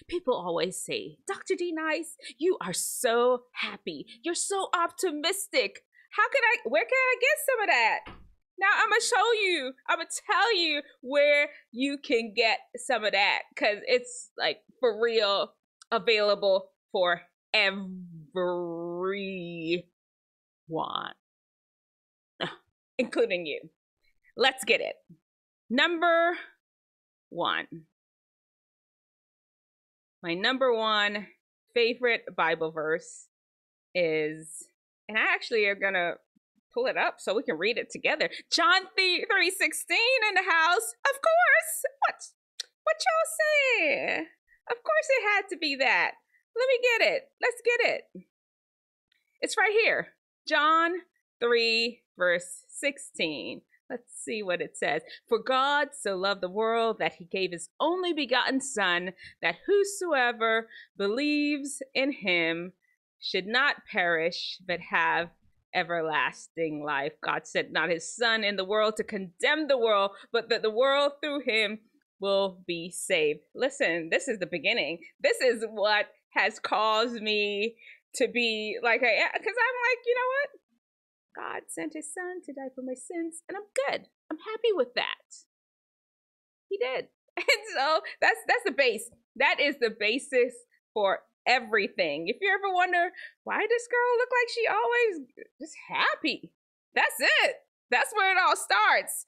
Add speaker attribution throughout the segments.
Speaker 1: People always say, Dr. D Nice, you are so happy. You're so optimistic. Where can I get some of that? Now I'm gonna show you, I'm gonna tell you where you can get some of that, because it's like for real available for everyone, including you. Let's get it. Number one. My number one favorite Bible verse is, and I actually are gonna pull it up so we can read it together. John 3:16 in the house. Of course. What y'all say? Of course it had to be that. Let me get it. Let's get it. It's right here. John 3 verse 16. Let's see what it says. For God so loved the world that he gave his only begotten Son, that whosoever believes in him should not perish, but have everlasting life. God sent not his Son in the world to condemn the world, but that the world through him will be saved. Listen, this is the beginning. This is what has caused me to be like I am, because I'm like, you know what? God sent his Son to die for my sins, and I'm good. I'm happy with that. He did. And so that's the base. That is the basis for everything. If you ever wonder, why does girl look like she always just happy? That's it. That's where it all starts.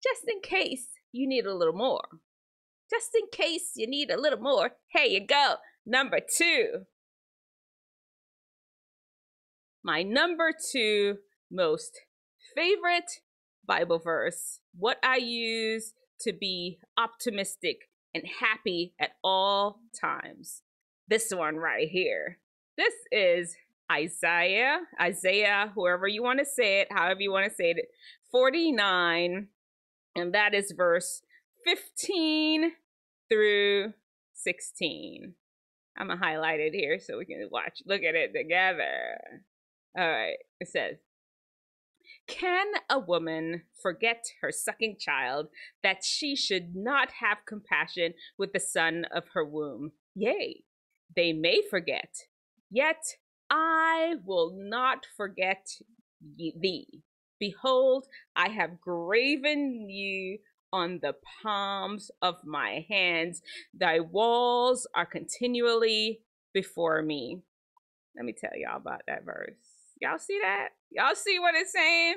Speaker 1: Just in case you need a little more. Just in case you need a little more, here you go. Number two. My number two most favorite Bible verse, what I use to be optimistic and happy at all times. This one right here. This is Isaiah, whoever you want to say it, however you want to say it, 49, and that is verse 15 through 16. I'm gonna highlight it here so we can look at it together. All right, it says, can a woman forget her sucking child, that she should not have compassion with the son of her womb? Yea, they may forget, yet I will not forget thee. Behold, I have graven you on the palms of my hands. Thy walls are continually before me. Let me tell y'all about that verse. Y'all see that? Y'all see what it's saying?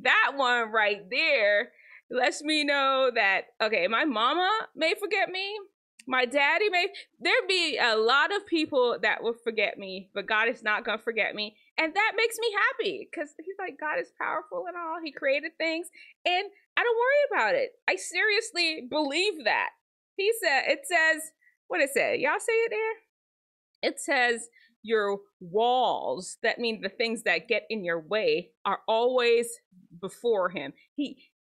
Speaker 1: That one right there lets me know that, okay, my mama may forget me. My daddy there'd be a lot of people that will forget me, but God is not going to forget me. And that makes me happy, because he's like, God is powerful and all. He created things, and I don't worry about it. I seriously believe that. It says, what it said? Y'all say it there? It says, your walls, that means the things that get in your way, are always before him.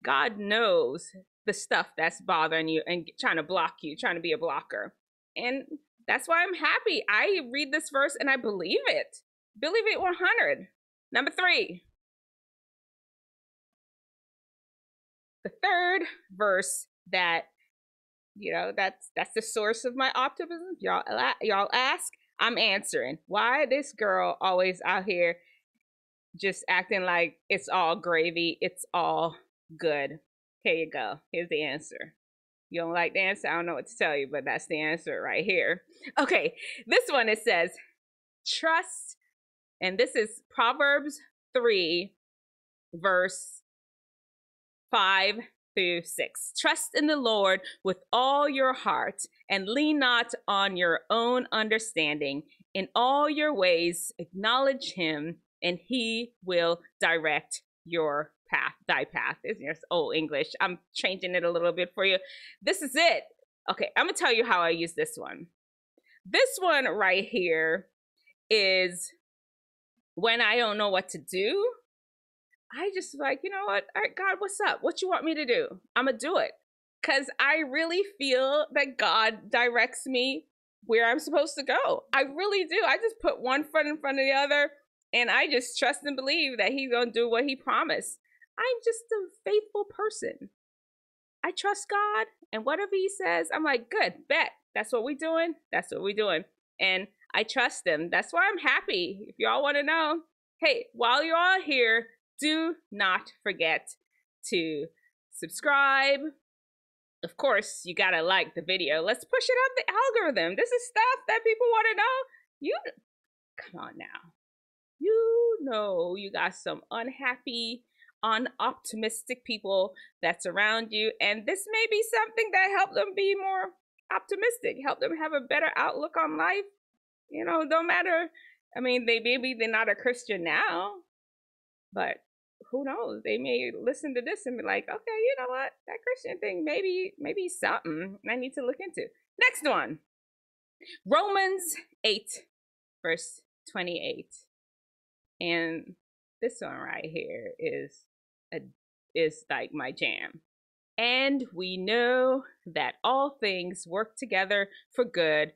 Speaker 1: God knows the stuff that's bothering you and trying to block you, trying to be a blocker. And that's why I'm happy. I read this verse and I believe it. Believe it 100. Number three. The third verse that, that's the source of my optimism. Y'all ask, I'm answering. Why this girl always out here just acting like it's all gravy, it's all good? Here you go. Here's the answer. You don't like the answer? I don't know what to tell you, but that's the answer right here. Okay, this one, it says, trust, and this is Proverbs 3, verse 5 through 6. Trust in the Lord with all your heart and lean not on your own understanding. In all your ways, acknowledge him, and he will direct your path. Thy path is your old English. I'm changing it a little bit for you. This is it. Okay, I'm gonna tell you how I use this one. This one right here is when I don't know what to do. I just like, you know what? All right, God, what's up? What you want me to do? I'm gonna do it. Because I really feel that God directs me where I'm supposed to go. I really do. I just put one foot in front of the other, and I just trust and believe that he's gonna do what he promised. I'm just a faithful person. I trust God, and whatever he says, I'm like, good, bet. That's what we're doing. That's what we're doing. And I trust them. That's why I'm happy. If y'all want to know, hey, while you're all here, do not forget to subscribe. Of course, you gotta like the video. Let's push it up the algorithm. This is stuff that people want to know. You, come on now. You know you got some unhappy, unoptimistic people that's around you, and this may be something that help them be more optimistic, help them have a better outlook on life. You know, no matter, I mean, maybe they're not a Christian now, but who knows? They may listen to this and be like, okay, you know what? That Christian thing, maybe something I need to look into. Next one. Romans 8, verse 28. And this one right here is like my jam. And we know that all things work together for good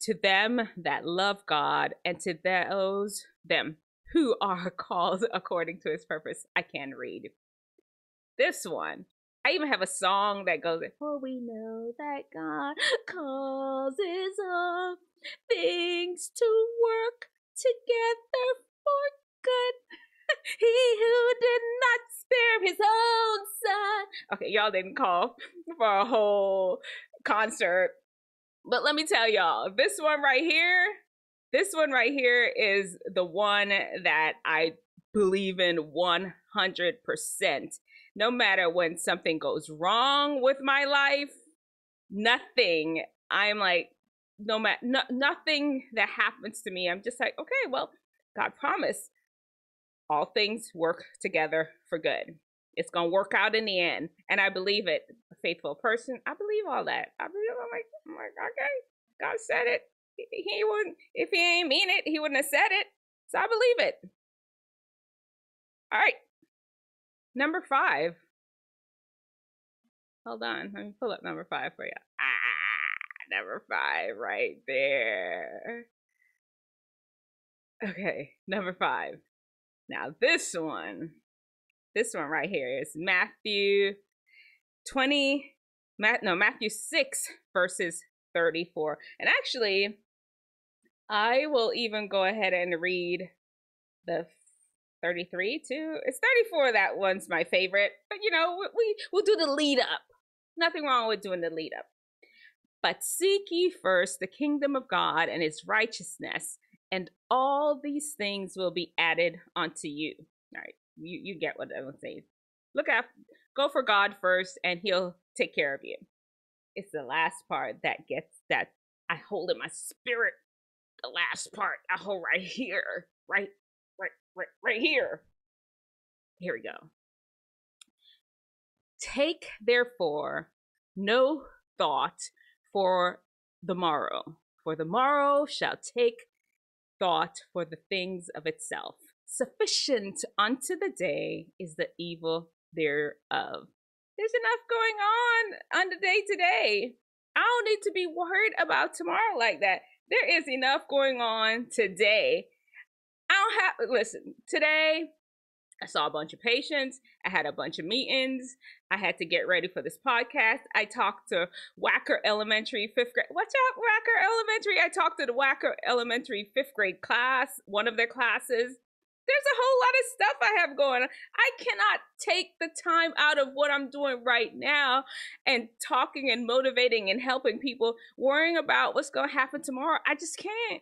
Speaker 1: to them that love God and to them who are called according to his purpose. I can read this one. I even have a song that goes, for we know that God causes all things to work together for good. He who did not spare his own son. Okay, y'all didn't call for a whole concert. But let me tell y'all, this one right here is the one that I believe in 100%. No matter when something goes wrong with my life, nothing, I'm like, nothing that happens to me, I'm just like, okay, well, God promised all things work together for good. It's gonna work out in the end, and I believe it. A faithful person, I believe all that. I'm like, okay, God said it. He wouldn't, if he ain't mean it, he wouldn't have said it. So I believe it. All right, number 5. Hold on, let me pull up number 5 for you. Number 5 right there. Okay, number 5. Now this one right here is Matthew 6 verses 34. And actually, I will even go ahead and read the 33 too. It's 34, that one's my favorite. But you know, we'll do the lead up. Nothing wrong with doing the lead up. But seek ye first the kingdom of God and his righteousness, and all these things will be added unto you. All right, you get what I'm saying. Go for God first, and he'll take care of you. It's the last part that I hold in my spirit. The last part I hold right here, right here. Here we go. Take therefore no thought for the morrow, for the morrow shall take thought for the things of itself. Sufficient unto the day is the evil thereof. There's enough going on the day today. I don't need to be worried about tomorrow like that. There is enough going on today. Listen, today I saw a bunch of patients. I had a bunch of meetings. I had to get ready for this podcast. I talked to Wacker Elementary 5th grade. Watch out, Wacker Elementary. I talked to the Wacker Elementary 5th grade class, one of their classes. There's a whole lot of stuff I have going on. I cannot take the time out of what I'm doing right now and talking and motivating and helping people, worrying about what's going to happen tomorrow. I just can't.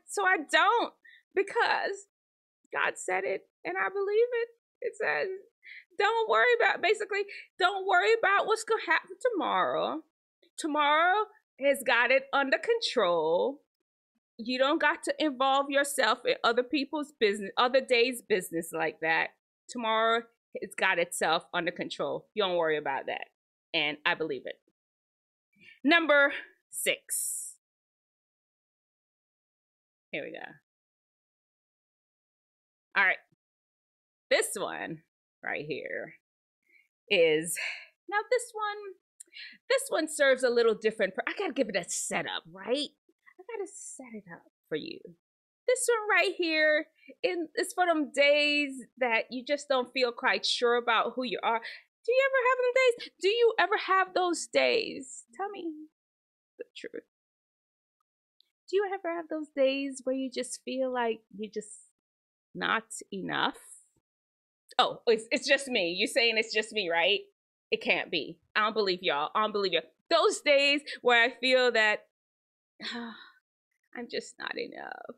Speaker 1: So I don't, because God said it and I believe it. It says, don't worry about what's going to happen tomorrow. Tomorrow has got it under control. You don't got to involve yourself in other people's business, other days' business like that. Tomorrow it's got itself under control. You don't worry about that. And I believe it. Number 6. Here we go. All right. This one right here is, now this one serves a little different. I got to give it a setup, right? I gotta set it up for you. This one right here is for them days that you just don't feel quite sure about who you are. Do you ever have them days? Do you ever have those days? Tell me. the truth. Do you ever have those days where you just feel like you're just not enough? Oh, it's just me. You saying it's just me, right? It can't be. I don't believe y'all. I don't believe you. Those days where I feel that I'm just not enough.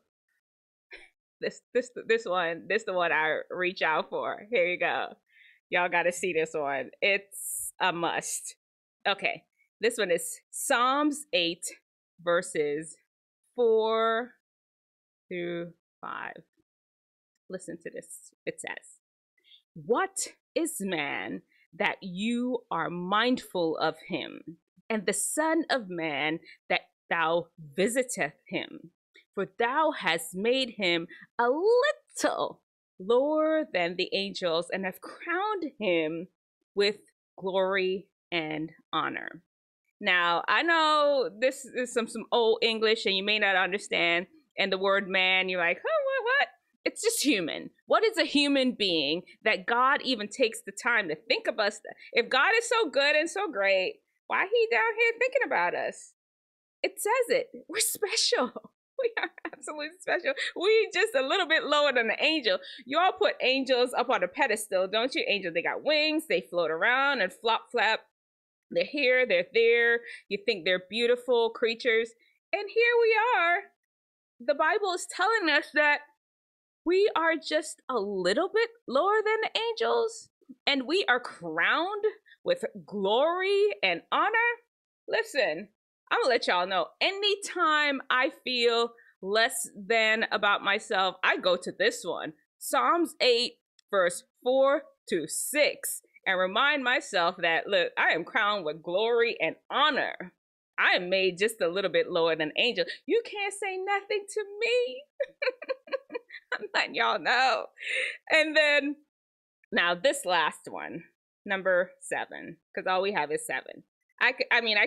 Speaker 1: This the one I reach out for. Here you go. Y'all got to see this one. It's a must. Okay, this one is Psalms 8 verses 4 through 5. Listen to this. It says, "What is man that you are mindful of him, and the Son of Man that thou visiteth him? For thou hast made him a little lower than the angels, and have crowned him with glory and honor." Now, I know this is some old English and you may not understand. And the word man, you're like, oh, what? It's just human. What is a human being that God even takes the time to think of us? If God is so good and so great, why he down here thinking about us? It says it. We're special. We are absolutely special. We just a little bit lower than the angel. You all put angels up on a pedestal, don't you? Angels, they got wings. They float around and flop flap. They're here, they're there. You think they're beautiful creatures. And here we are. The Bible is telling us that we are just a little bit lower than the angels. And we are crowned with glory and honor. Listen, I'm gonna let y'all know, anytime I feel less than about myself, I go to this one, Psalms 8, verse 4 to 6, and remind myself that, look, I am crowned with glory and honor. I am made just a little bit lower than angel. You can't say nothing to me. I'm letting y'all know. And then, now this last one, number 7, because all we have is 7. I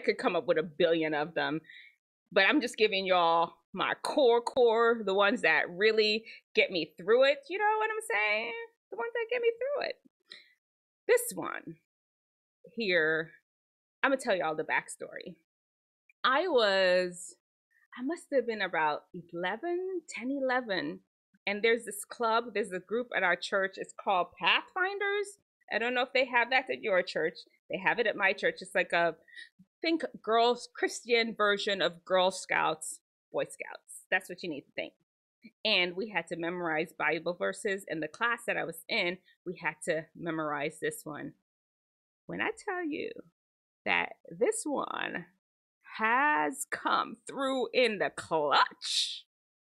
Speaker 1: could come up with a billion of them, but I'm just giving y'all my core, the ones that really get me through it. You know what I'm saying? The ones that get me through it. This one here, I'm gonna tell y'all the backstory. I must have been about 11, and there's this club, there's a group at our church. It's called Pathfinders. I don't know if they have that at your church. They have it at my church. It's like think girls, Christian version of Girl Scouts, Boy Scouts. That's what you need to think. And we had to memorize Bible verses. In the class that I was in, we had to memorize this one. When I tell you that this one has come through in the clutch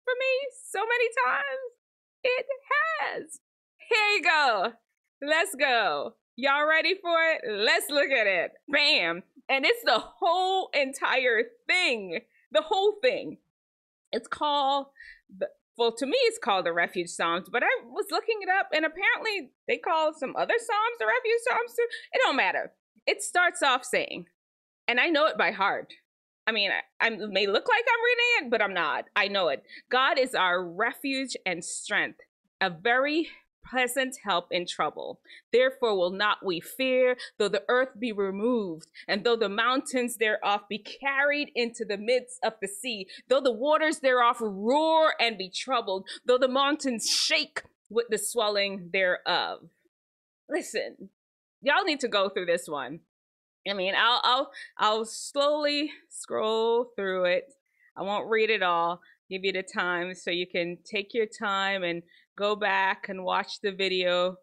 Speaker 1: for me so many times, it has. Here you go. Let's go. Y'all ready for it? Let's look at it. Bam. And it's the whole entire thing. The whole thing. It's called, well, to me, it's called the Refuge Psalms, but I was looking it up, and apparently they call some other Psalms the Refuge Psalms too. It don't matter. It starts off saying, and I know it by heart. I mean, I may look like I'm reading it, but I'm not. I know it. God is our refuge and strength, a very present help in trouble. Therefore will not we fear, though the earth be removed, and though the mountains thereof be carried into the midst of the sea, though the waters thereof roar and be troubled, though the mountains shake with the swelling thereof. Listen, y'all need to go through this one. I mean, I'll slowly scroll through it. I won't read it all. Give you the time so you can take your time and go back and watch the video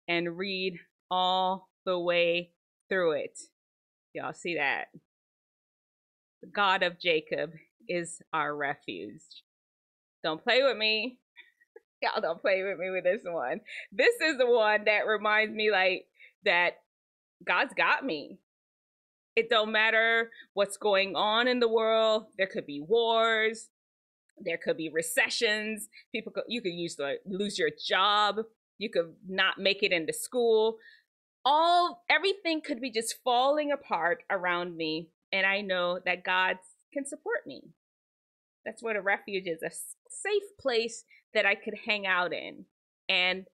Speaker 1: and read all the way through it. Y'all see that? The God of Jacob is our refuge. Don't play with me. Y'all don't play with me with this one. This is the one that reminds me like that God's got me. It don't matter what's going on in the world. There could be wars. There could be recessions. You could lose your job. You could not make it into school. Everything could be just falling apart around me. And I know that God can support me. That's what a refuge is, a safe place that I could hang out in. And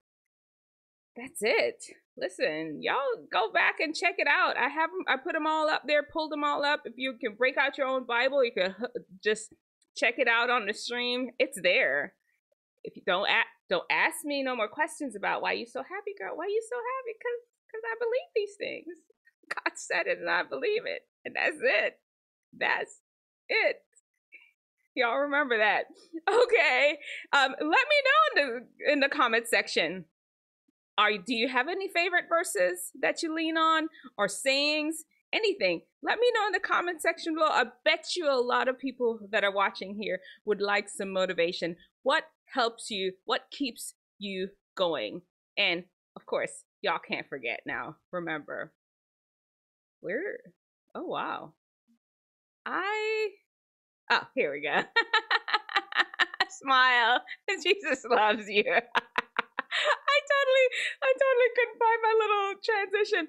Speaker 1: that's it. Listen, y'all go back and check it out. I put them all up there, pulled them all up. If you can break out your own Bible, you can just check it out on the stream. It's there. If you don't ask me no more questions about why you so happy, girl. Why you so happy? Because I believe these things. God said it and I believe it. And that's it. That's it. Y'all remember that. Okay. Let me know in the comment section. Do you have any favorite verses that you lean on, or sayings? Anything? Let me know in the comment section below. I bet you a lot of people that are watching here would like some motivation. What helps you? What keeps you going? And of course, y'all can't forget now. Remember, oh wow. Oh, here we go. Smile. Jesus loves you. I totally couldn't find my little transition.